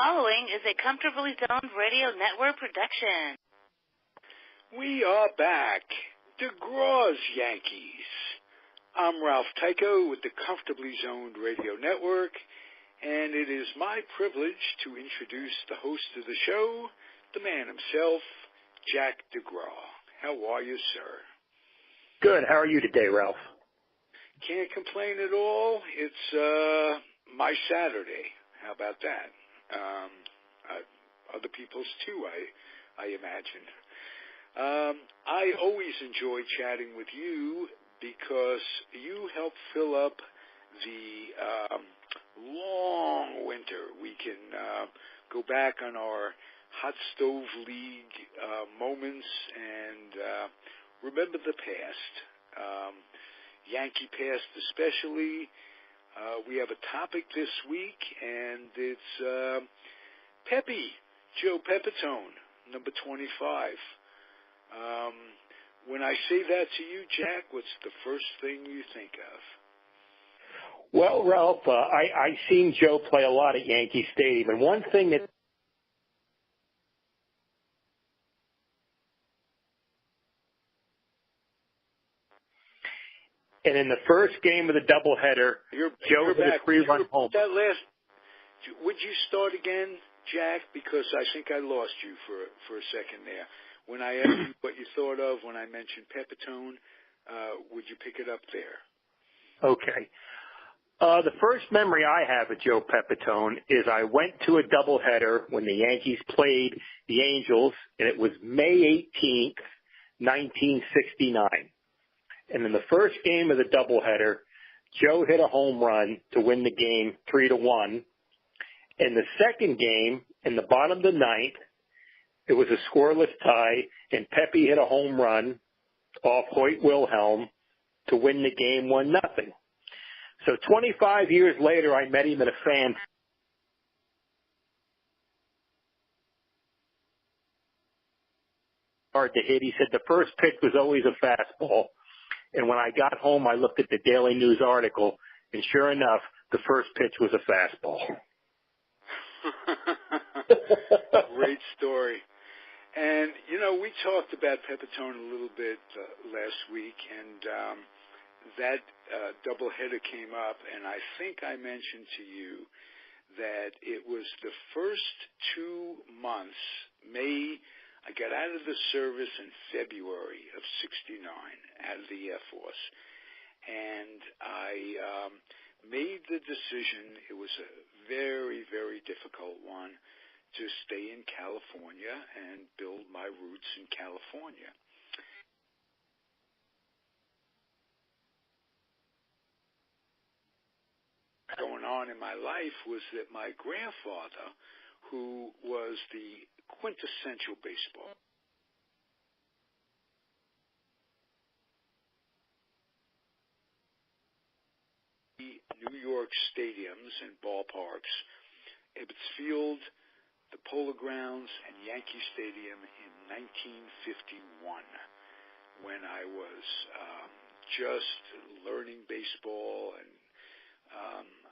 following is a Comfortably Zoned Radio Network production. We are back. Degraw's Yankees. I'm Ralph Tycho with the Comfortably Zoned Radio Network, and it is my privilege to introduce the host of the show, the man himself, Jack Degraw. How are you, sir? Good. How are you today, Ralph? Can't complain at all. It's my Saturday. How about that? Other people's too, I imagine. I always enjoy chatting with you because you help fill up the long winter. We can go back on our hot stove league moments and remember the past. Yankee past especially. We have a topic this week, and it's Joe Pepitone, number 25. When I say that to you, Jack, what's the first thing you think of? Well, Ralph, I seen Joe play a lot at Yankee Stadium, and one thing that and in the first game of the doubleheader, Joe hit a 3-run home. Would you start again, Jack? Because I think I lost you for a second there. When I asked you what you thought of when I mentioned Pepitone, would you pick it up there? Okay. The first memory I have of Joe Pepitone is I went to a doubleheader when the Yankees played the Angels, and it was May 18th, 1969. And in the first game of the doubleheader, Joe hit a home run to win the game 3-1. In the second game, in the bottom of the ninth, it was a scoreless tie, and Pepe hit a home run off Hoyt Wilhelm to win the game 1-0. So 25 years later, I met him at a fan. Hard to hit. He said the first pitch was always a fastball. And when I got home, I looked at the Daily News article, and sure enough, the first pitch was a fastball. Great story. And, you know, we talked about Pepitone a little bit last week, and that doubleheader came up, and I think I mentioned to you that it was the first 2 months, I got out of the service in February of 69, out of the Air Force, and I made the decision. It was a very, very difficult one to stay in California and build my roots in California. Going on in my life was that my grandfather, who was the quintessential baseball New York stadiums and ballparks, Ebbets Field, the Polo Grounds, and Yankee Stadium in 1951, when I was just learning baseball, and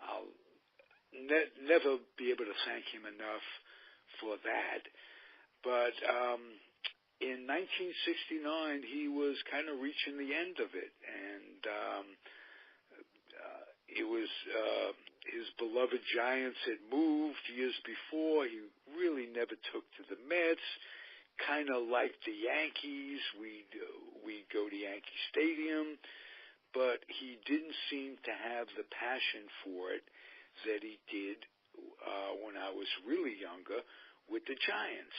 I'll never be able to thank him enough for that. But in 1969, he was kind of reaching the end of it, and it was his beloved Giants had moved years before. He really never took to the Mets. Kind of like the Yankees, we'd go to Yankee Stadium, but he didn't seem to have the passion for it that he did when I was really younger with the Giants.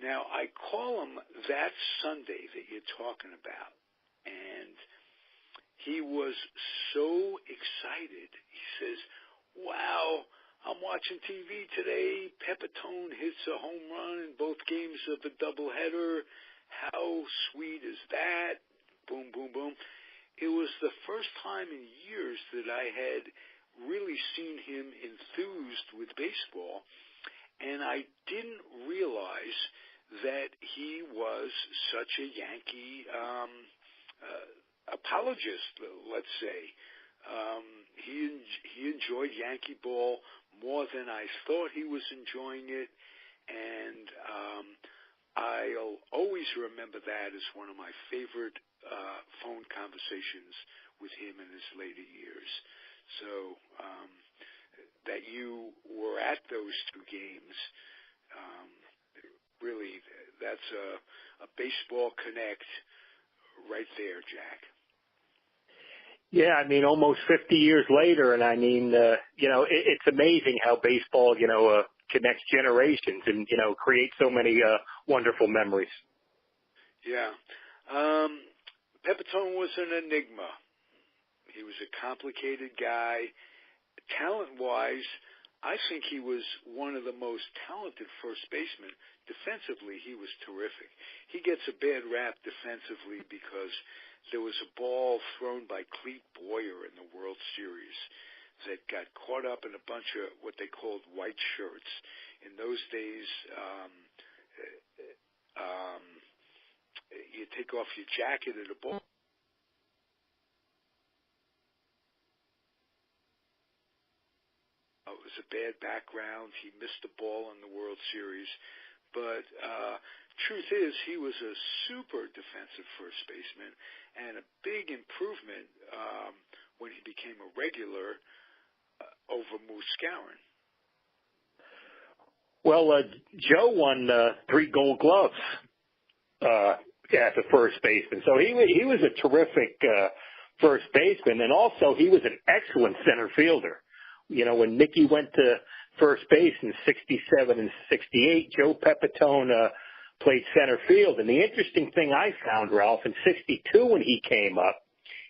Now, I call him that Sunday that you're talking about, and he was so excited. He says, wow, I'm watching TV today. Pepitone hits a home run in both games of the doubleheader. How sweet is that? Boom, boom, boom. It was the first time in years that I had really seen him enthused with baseball, and I didn't realize that he was such a Yankee apologist, let's say. He enjoyed Yankee ball more than I thought he was enjoying it, and I'll always remember that as one of my favorite phone conversations with him in his later years. So that you were at those two games, really, that's a baseball connect right there, Jack. Yeah, I mean, almost 50 years later, and I mean, it's amazing how baseball, connects generations and, creates so many wonderful memories. Yeah. Pepitone was an enigma. He was a complicated guy. Talent-wise, I think he was one of the most talented first basemen. Defensively, he was terrific. He gets a bad rap defensively because there was a ball thrown by Clete Boyer in the World Series that got caught up in a bunch of what they called white shirts. In those days, you take off your jacket at a ball. It was a bad background. He missed the ball in the World Series. But truth is, he was a super defensive first baseman and a big improvement when he became a regular over Moose Skowron. Well, Joe won 3 Gold Gloves as a first baseman. So he was a terrific first baseman, and also he was an excellent center fielder. When Mickey went to first base in 67 and 68, Joe Pepitone played center field. And the interesting thing I found, Ralph, in 62 when he came up,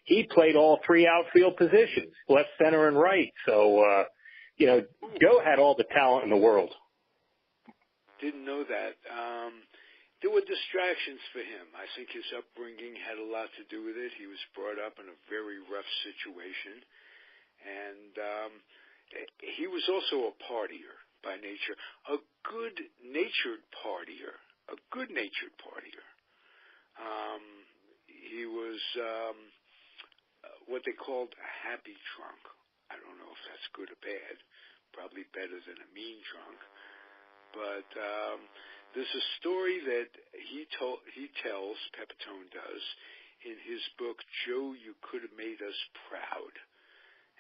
he played all 3 outfield positions, left, center, and right. So, Joe had all the talent in the world. Didn't know that. There were distractions for him. I think his upbringing had a lot to do with it. He was brought up in a very rough situation. And he was also a partier by nature, a good-natured partier. He was what they called a happy drunk. I don't know if that's good or bad. Probably better than a mean drunk. But there's a story that he tells, Pepitone does, in his book, Joe, You Could Have Made Us Proud.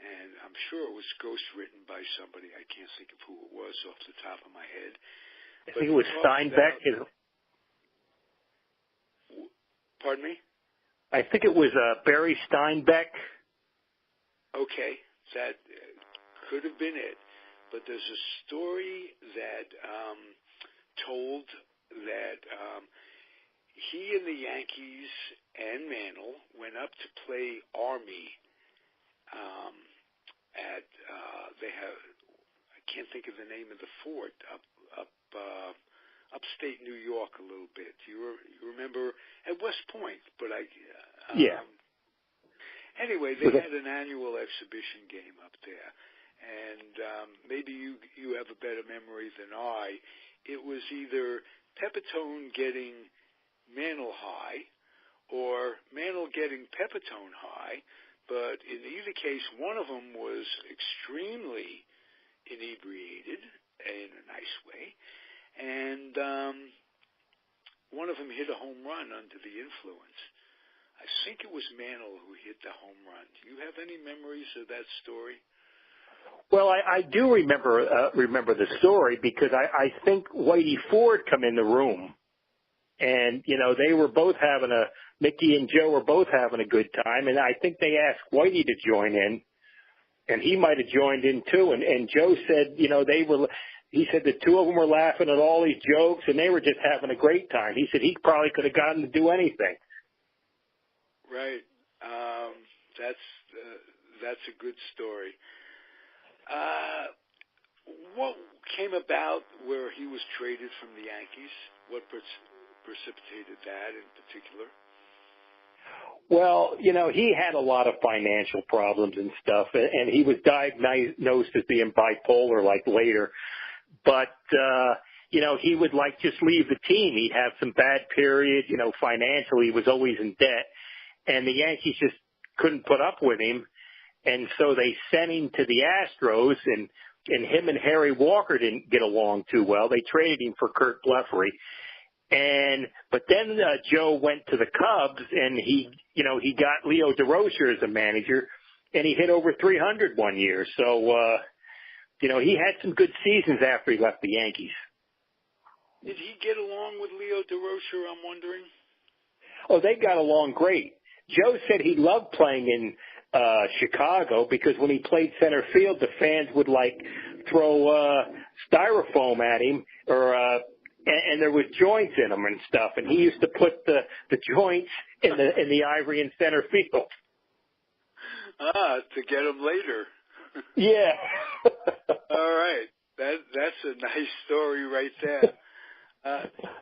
And I'm sure it was ghostwritten by somebody. I can't think of who it was off the top of my head. I think it was Steinbeck. Pardon me? I think it was Barry Steinbeck. Okay, that could have been it. But there's a story that told that he and the Yankees and Mantle went up to play Army at I can't think of the name of the fort upstate New York a little bit. You remember at West Point, but yeah. Anyway, they had an annual exhibition game up there, and maybe you have a better memory than I. It was either Pepitone getting Mantle high or Mantle getting Pepitone high. But in either case, one of them was extremely inebriated in a nice way, and one of them hit a home run under the influence. I think it was Mantle who hit the home run. Do you have any memories of that story? Well, I do remember the story because I think Whitey Ford come in the room, and they were both Mickey and Joe were both having a good time, and I think they asked Whitey to join in, and he might have joined in too. And Joe said, he said the two of them were laughing at all these jokes, and they were just having a great time. He said he probably could have gotten to do anything. Right. That's a good story. What came about where he was traded from the Yankees? What precipitated that in particular? Well, he had a lot of financial problems and stuff, and he was diagnosed as being bipolar like later. But, he would just leave the team. He'd have some bad periods, financially he was always in debt, and the Yankees just couldn't put up with him. And so they sent him to the Astros, and and him and Harry Walker didn't get along too well. They traded him for Kurt Blefary. But then Joe went to the Cubs, and he got Leo DeRocher as a manager, and he hit over 300 one year. So, he had some good seasons after he left the Yankees. Did he get along with Leo DeRocher, I'm wondering? Oh, they got along great. Joe said he loved playing in Chicago because when he played center field, the fans would throw styrofoam at him, and there was joints in them and stuff, and he used to put the joints in the ivory in center field. To get them later. Yeah. All right, that's a nice story right there.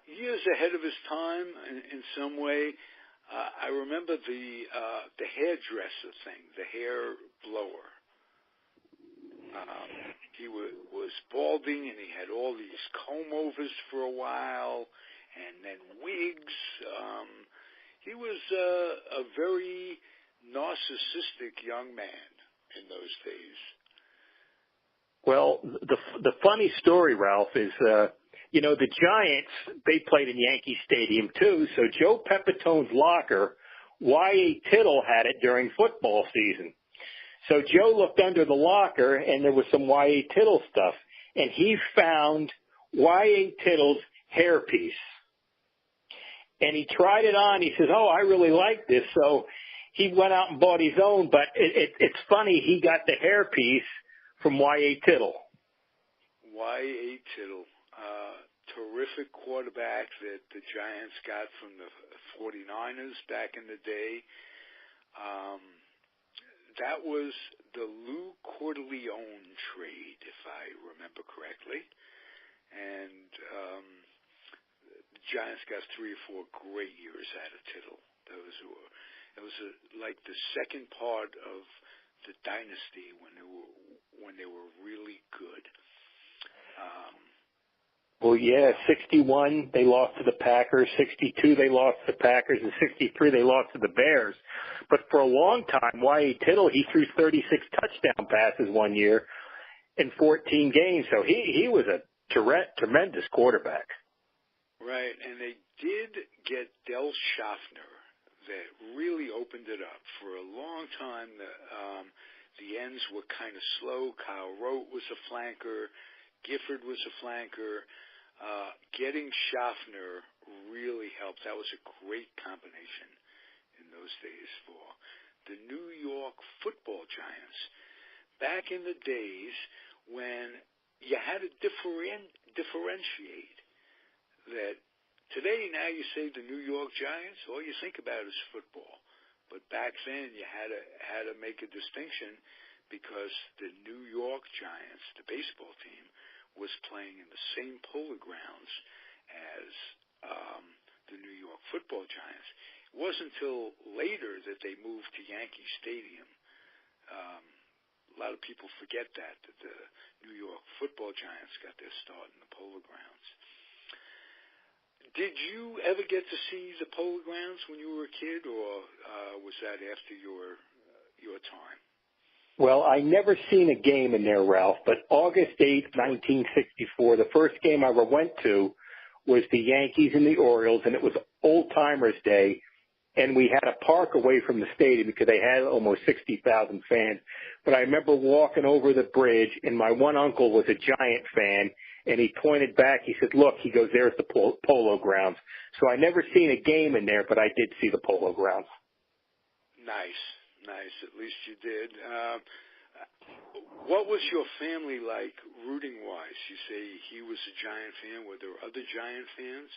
Years ahead of his time in some way. I remember the hairdresser thing, the hair blower. He was balding, and he had all these comb-overs for a while, and then wigs. He was a very narcissistic young man in those days. Well, the funny story, Ralph, is the Giants, they played in Yankee Stadium too, so Joe Pepitone's locker, Y.A. Tittle had it during football season. So Joe looked under the locker, and there was some Y.A. Tittle stuff, and he found Y.A. Tittle's hairpiece. And he tried it on. He says, "Oh, I really like this." So he went out and bought his own, but it's funny, he got the hairpiece from Y.A. Tittle. Y.A. Tittle. Terrific quarterback that the Giants got from the 49ers back in the day. That was the Lou Corleone trade, if I remember correctly. And the Giants got 3 or 4 great years out of Tittle. It was like the second part of the dynasty when they were really good. Well, yeah, 61, they lost to the Packers. 62, they lost to the Packers. And 63, they lost to the Bears. But for a long time, Y.A. Tittle, he threw 36 touchdown passes one year in 14 games. So he was a tremendous quarterback. Right, and they did get Del Schaffner that really opened it up. For a long time, the ends were kind of slow. Kyle Rote was a flanker. Gifford was a flanker. Getting Schaffner really helped. That was a great combination in those days for the New York Football Giants. Back in the days when you had to differentiate that today, now you say the New York Giants, all you think about is football. But back then you had to make a distinction because the New York Giants, the baseball team, was playing in the same polo grounds as the New York Football Giants. It wasn't until later that they moved to Yankee Stadium. A lot of people forget that the New York Football Giants got their start in the polo grounds. Did you ever get to see the polo grounds when you were a kid, or was that after your time? Well, I never seen a game in there, Ralph, but August 8th, 1964, the first game I ever went to was the Yankees and the Orioles, and it was Old Timers Day, and we had a park away from the stadium because they had almost 60,000 fans. But I remember walking over the bridge, and my one uncle was a Giant fan, and he pointed back. He said, "Look," he goes, "there's the polo grounds." So I never seen a game in there, but I did see the polo grounds. Nice. At least you did. What was your family like rooting-wise? You say he was a Giant fan. Were there other Giant fans?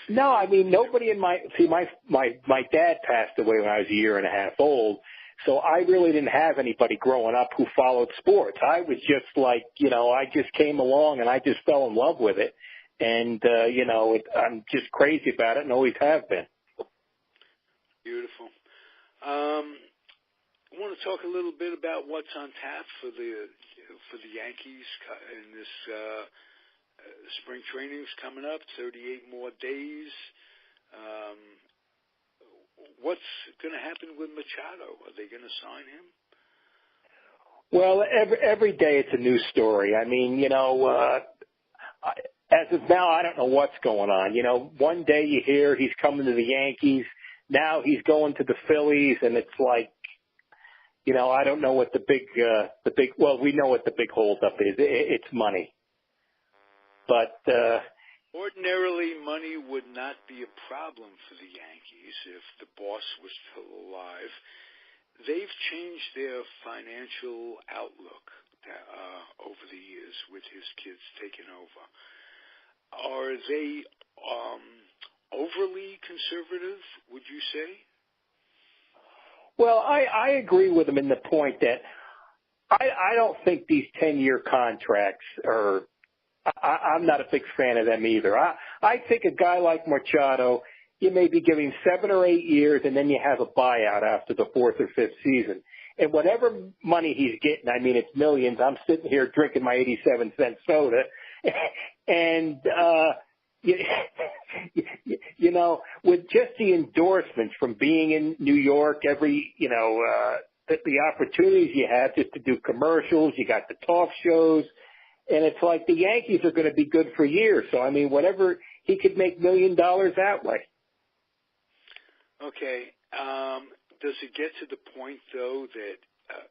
No, I mean, nobody in my dad passed away when I was a year and a half old, so I really didn't have anybody growing up who followed sports. I was just like, I just came along and I just fell in love with it. And, I'm just crazy about it and always have been. Beautiful. I want to talk a little bit about what's on tap for the Yankees in this spring training's coming up. 38 more days. What's going to happen with Machado? Are they going to sign him? Well, every day it's a new story. I mean, as of now, I don't know what's going on. One day you hear he's coming to the Yankees. Now he's going to the Phillies, and it's like, I don't know what well, we know what the big holdup is. It's money. But ordinarily, money would not be a problem for the Yankees if the boss was still alive. They've changed their financial outlook over the years with his kids taking over. Are they overly conservative, would you say? Well, I agree with him in the point that I don't think these 10-year contracts are – I'm not a big fan of them either. I think a guy like Machado, you may be giving 7 or 8 years, and then you have a buyout after the 4th or 5th season. And whatever money he's getting, I mean, it's millions. I'm sitting here drinking my 87-cent soda, and with just the endorsements from being in New York, the opportunities you have just to do commercials, you got the talk shows, and it's like the Yankees are going to be good for years. So, I mean, whatever, he could make $1 million that way. Okay. Does it get to the point, though, that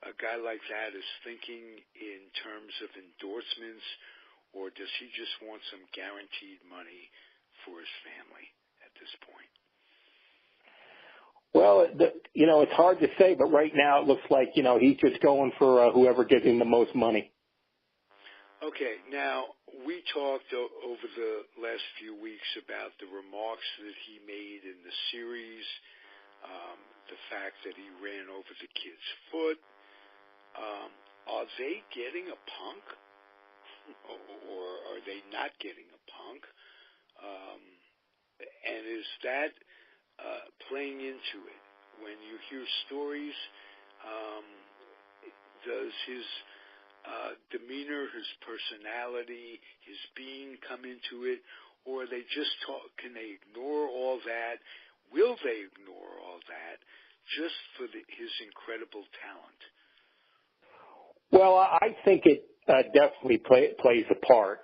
a guy like that is thinking in terms of endorsements, or does he just want some guaranteed money for his family at this point? Well, it's hard to say, but right now it looks like, he's just going for whoever gives him the most money. Okay. Now, we talked over the last few weeks about the remarks that he made in the series, the fact that he ran over the kid's foot. Are they getting a punk, or are they not getting a punk? And is that playing into it? When you hear stories, does his demeanor, his personality, his being come into it, or are they just can they ignore all that? Will they ignore all that just for his incredible talent? Well, I think it definitely plays a part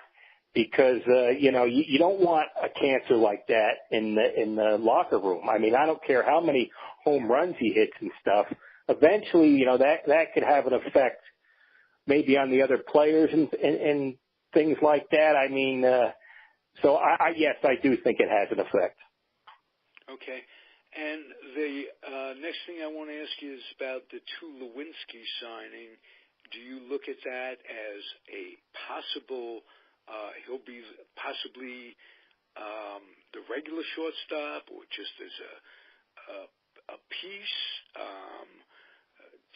because, you don't want a cancer like that in the locker room. I mean, I don't care how many home runs he hits and stuff. Eventually, that could have an effect maybe on the other players and things like that. I mean, so yes, I do think it has an effect. Okay. And the next thing I want to ask you is about the Tulowitzki signing. Do you look at that as a possible, he'll be possibly the regular shortstop, or just as a piece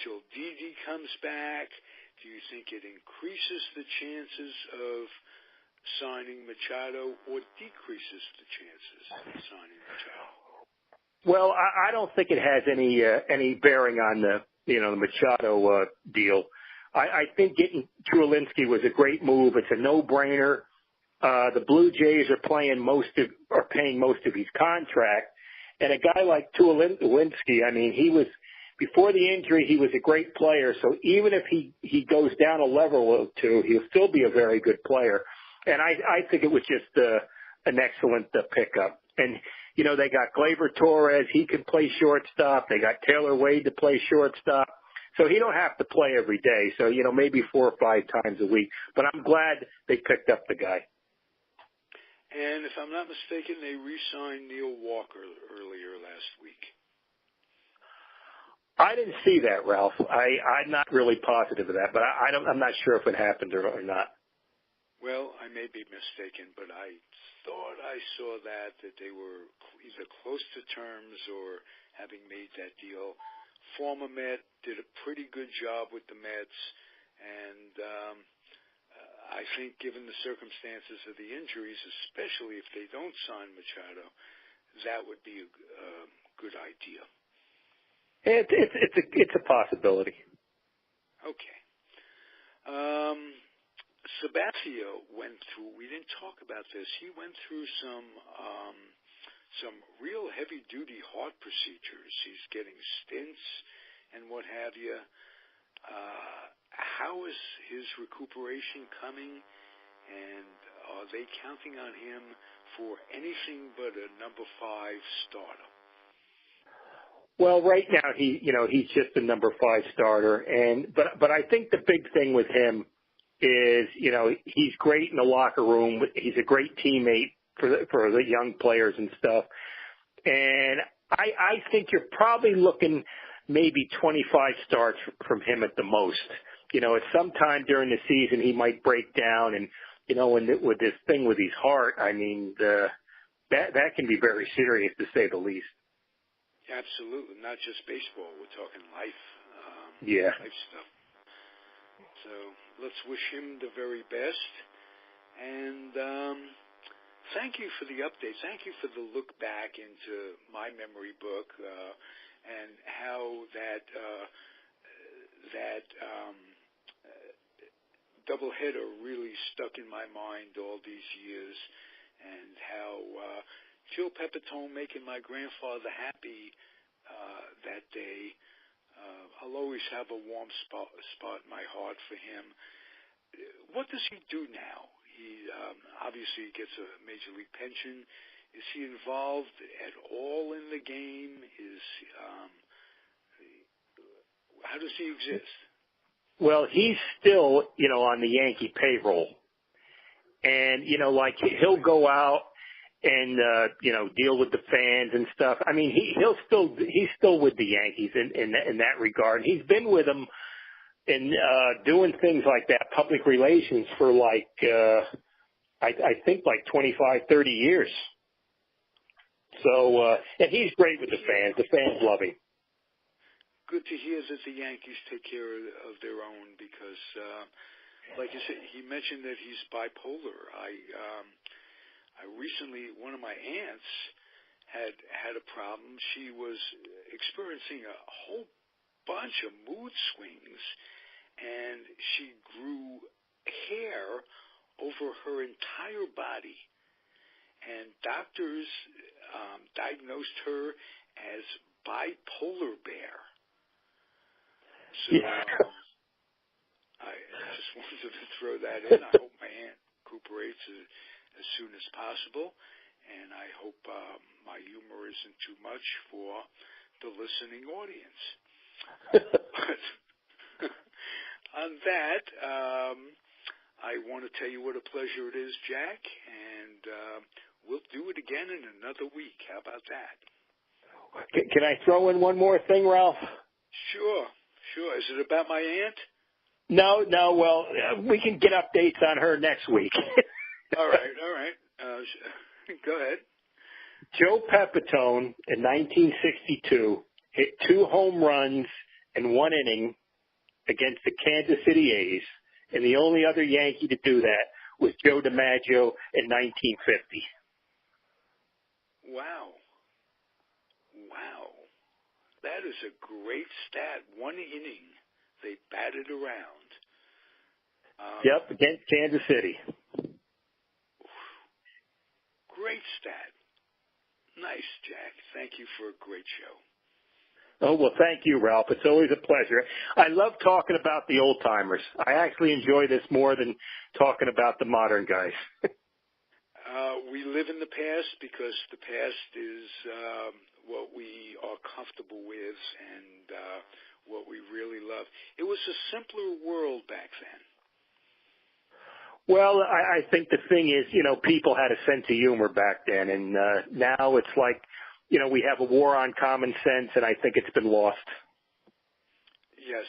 till Didi comes back? Do you think it increases the chances of signing Machado or decreases the chances of signing Machado? Well, I don't think it has any bearing on the Machado deal. I think getting Tulowitzki was a great move. It's a no-brainer. The Blue Jays are paying most of his contract, and a guy like Tulowitzki, I mean, he was before the injury, he was a great player. So even if he goes down a level or two, he'll still be a very good player. And I think it was just an excellent pickup. And they got Gleyber Torres. He can play shortstop. They got Taylor Wade to play shortstop. So he don't have to play every day. So, maybe 4 or 5 times a week. But I'm glad they picked up the guy. And if I'm not mistaken, they re-signed Neil Walker earlier last week. I didn't see that, Ralph. I'm not really positive of that, but I'm not sure if it happened or not. Well, I may be mistaken, but I thought I saw that they were either close to terms or having made that deal. Former Met did a pretty good job with the Mets, and I think given the circumstances of the injuries, especially if they don't sign Machado, that would be a good idea. It's a possibility. Okay. Sabathia went through, we didn't talk about this, he went through some real heavy-duty heart procedures. He's getting stents and what have you. how is his recuperation coming, and are they counting on him for anything but a number 5 starter? Well, right now he's just a number 5 starter, but I think the big thing with him is he's great in the locker room. He's a great teammate for the young players and stuff. And I think you're probably looking maybe 25 starts from him at the most. At some time during the season he might break down, and with this thing with his heart, I mean that can be very serious to say the least. Absolutely, not just baseball. We're talking life. Life stuff. So let's wish him the very best. And thank you for the updates. Thank you for the look back into my memory book and how that doubleheader really stuck in my mind all these years, and how Joe Pepitone making my grandfather happy that day. I'll always have a warm spot in my heart for him. What does he do now? He obviously gets a major league pension. Is he involved at all in the game? How does he exist? Well, he's still, on the Yankee payroll. And, he'll go out and, deal with the fans and stuff. I mean, he's still with the Yankees in that regard. He's been with them in, doing things like that, public relations for I think 25, 30 years. So, and he's great with the fans. The fans love him. Good to hear that the Yankees take care of their own, because, like you said, he mentioned that he's bipolar. I recently, one of my aunts had a problem. She was experiencing a whole bunch of mood swings, and she grew hair over her entire body. And doctors diagnosed her as bipolar bear. So I just wanted to throw that in. I hope my aunt recuperates as soon as possible, and I hope my humor isn't too much for the listening audience. But on that, I want to tell you what a pleasure it is, Jack, and we'll do it again in another week. How about that? Can I throw in one more thing, Ralph? Sure. Is it about my aunt? No. Well, we can get updates on her next week. All right. Go ahead. Joe Pepitone in 1962 hit 2 home runs in 1 inning against the Kansas City A's, and the only other Yankee to do that was Joe DiMaggio in 1950. Wow. That is a great stat. 1 inning, they batted around. Yep, against Kansas City. Great stat. Nice, Jack. Thank you for a great show. Oh, well, thank you, Ralph. It's always a pleasure. I love talking about the old-timers. I actually enjoy this more than talking about the modern guys. We live in the past because the past is what we are comfortable with and what we really love. It was a simpler world back then. Well, I think the thing is, people had a sense of humor back then, and now it's like, we have a war on common sense, and I think it's been lost. Yes.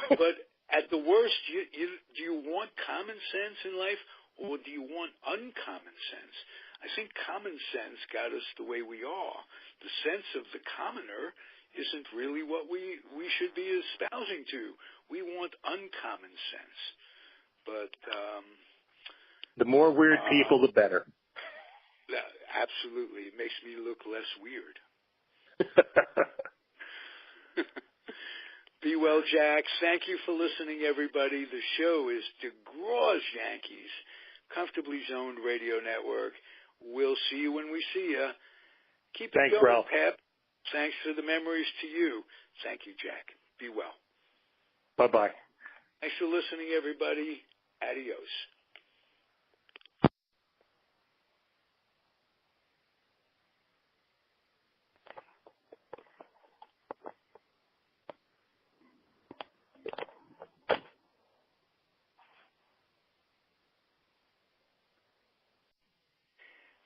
But at the worst, do you want common sense in life, or do you want uncommon sense? I think common sense got us the way we are. The sense of the commoner isn't really what we should be espousing to. We want uncommon sense. But the more weird people, the better. Absolutely. It makes me look less weird. Be well, Jack. Thank you for listening, everybody. The show is Degraw's Yankees, Comfortably Zoned Radio Network. We'll see you when we see you. Keep it going, Ralph. Pep. Thanks for the memories to you. Thank you, Jack. Be well. Bye-bye. Thanks for listening, everybody. Adios.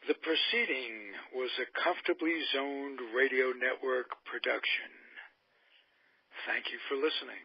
The proceeding was a Comfortably Zoned Radio Network production. Thank you for listening.